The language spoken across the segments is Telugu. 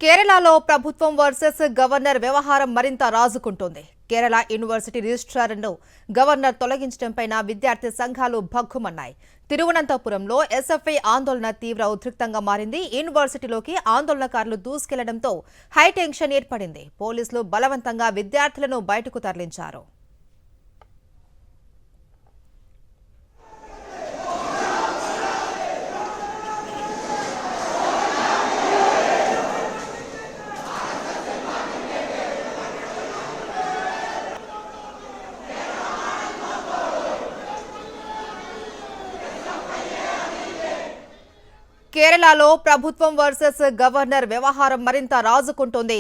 కేరళలో ప్రభుత్వం వర్సెస్ గవర్నర్ వ్యవహారం మరింత రాజుకుంటోంది. కేరళ యూనివర్సిటీ రిజిస్ట్రార్ను గవర్నర్ తొలగించడంపై విద్యార్థి సంఘాలు భగ్గుమన్నాయి. తిరువనంతపురంలో ఎస్ఎఫ్ఐ ఆందోళన తీవ్ర ఉద్రిక్తంగా మారింది. యూనివర్సిటీలోకి ఆందోళనకారులు దూసుకెళ్లడంతో హైటెన్షన్ ఏర్పడింది. పోలీసులు బలవంతంగా విద్యార్థులను బయటకు తరలించారు. కేరళలో ప్రభుత్వం వర్సెస్ గవర్నర్ వ్యవహారం మరింత రాజుకుంటోంది.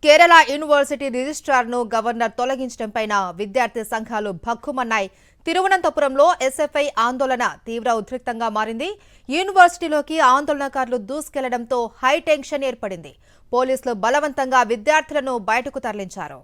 కేరళ యూనివర్సిటీ రిజిస్ట్రార్ను గవర్నర్ తొలగించడంపై విద్యార్థి సంఘాలు భగ్గుమన్నాయి. తిరువనంతపురంలో ఎస్ఎఫ్ఐ ఆందోళన తీవ్ర ఉద్రిక్తంగా మారింది. యూనివర్సిటీలోకి ఆందోళనకారులు దూసుకెళ్లడంతో హైటెన్షన్ ఏర్పడింది. పోలీసులు బలవంతంగా విద్యార్థులను బయటకు తరలించారు.